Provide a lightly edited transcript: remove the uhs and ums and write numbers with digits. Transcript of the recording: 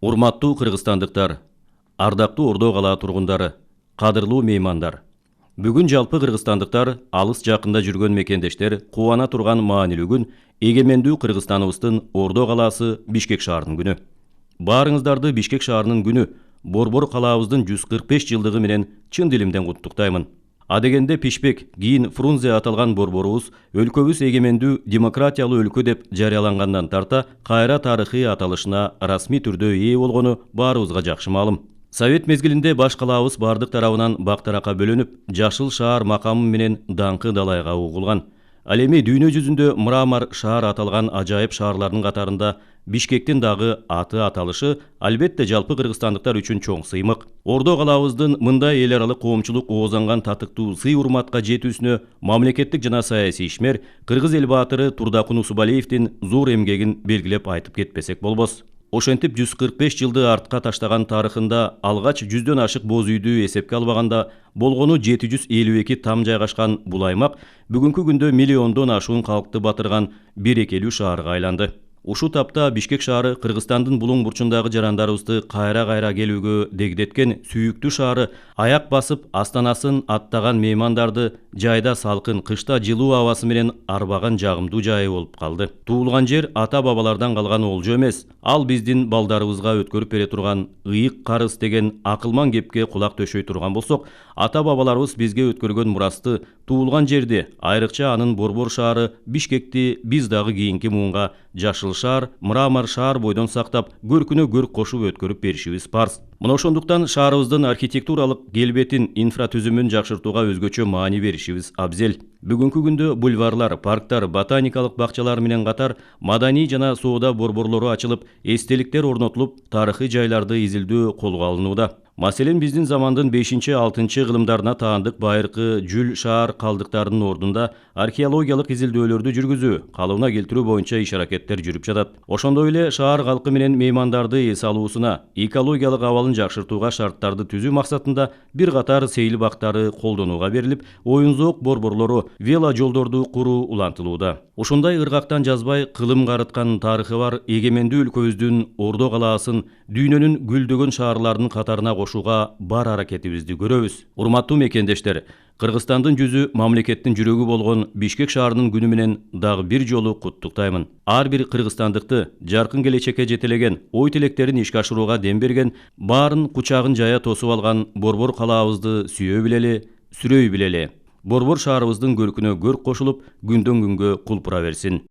Урматтуу кыргызстандыктар, ардактуу Ордо кала тургундары, кадырлуу меймандар. Бүгүн жалпы кыргызстандыктар, алыс жакында жүргөн мекендештер кубана турган маанилүү күн эгемендүү Кыргызстаныбыздын Ордо калаасы Бишкек шаарынын күнү. Баарыңыздарды Бишкек шаарынын күнү Борбор калаабыздын 145 жылдыгы менен чын дилимден куттуктаймын. Адегенде Пишпек, кийин Фрунзе аталган борборубуз өлкөбүз эгемендүү демократиялуу өлкө деп жарыялангандан тарта кайра тарыхый аталышына расмий түрдө ээ болгону баарыбызга жакшы маалым. Совет мезгилинде баш калаабыз бардык тарабынан бактаракка бөлөнүп, жашыл шаар макамы менен даңкы далайга угулган. Ал эми дүйнө жүзүндө мрамор шаар аталган ажайып шаарлардын катарында Бишкектин дагы аты аталышы албетте жалпы кыргызстандыктар үчүн чоң сыймык. Ордо калаабыздын мындай эл аралык коомчулук оозанган татыктуу сый урматка жетүүсүнө мамлекеттик жана саясий ишмер кыргыз эл баатыры Турдакун Усубалиевдин зор эмгегин белгилеп айтып кетпесек болбос. Ошентип 145 жылды артка таштаган тарыхында алгач 100дөн ашык боз үйдү эсепке албаганда болгону 752 там жайгашкан бул аймак бүгүнкү күндө миллиондон ашуун калкты батырган берекелүү шаарга айланды. Ушул тапта Бишкек шаары Кыргызстандын булуң бурчундагы жарандарыбызды кайра келүүгө дегдеткен сүйүктүү шаары, аяк басып астанасын аттаган меймандарды жайда салкын, кышта жылуу абасы менен арбаган жагымдуу жайы болуп калды. Туулган жер ата бабалардан калган олжо эмес, ал биздин балдарыбызга өткөрүп бере турган ыйык карыз деген акылман кепке кулак төшөй турган болсок, ата бабаларыбыз бизге өткөргөн мурасты, туулган жерди, айрыкча анын борбор шаары Бишкекти биз дагы кийинки муунга жашыл шаар, мрамор шаар бойдон сактап, көркүнө көрк кошуп өткөрүп беришибиз парз. Мына ошондуктан шаарыбыздын архитектуралык келбетин, инфратүзүмүн жакшыртууга өзгөчө маани беришибиз абзел. Бүгүнкү күндө бульварлар, парктар, ботаникалык бакчалар менен катар маданий жана соода борборлору ачылып, эстеликтер орнотулуп, тарыхый жайларды изилдөө колго алынууда. Маселен, биздин замандын 5-6 кылымдарына таандык байыркы жүл шаар калдыктарынын ордунда археологиялык изилдөөлөрдү жүргүзүү, калыбына келтирүү боюнча иш-аракеттер жүрүп жатат. Ошондой эле шаар калкы менен меймандарды эс алуусуна, экологиялык абалын жакшыртууга шарттарды түзүү максатында бир катар сейил бактары колдонууга берилип, оюн-зоок борборлору, вело жолдорду куруу улантылууда. Ушундай ыргактан жазбай кылым карыткан тарыхы бар эгемендүү өлкөбүздүн Ордо калаасын дүйнөнүн гүлдөгөн шаарларынын катарына кошууга бар аракетибизди көрөбүз. Урматтуу мекендештер, Кыргызстандын жүзү, мамлекеттин жүрөгү болгон Бишкек шаарынын күнү менен дагы бир жолу куттуктаймын. Ар бир кыргызстандыкты жаркын келечекке жетелеген, ой тилектерин ишке ашырууга дем берген, баарын кучагын жая тосуп алган борбор калаабызды сүйө билели, сүрөй билели. Борбор шаарыбыздын көркүнө көрк кошулуп, күндөн күнгө кулпура берсин.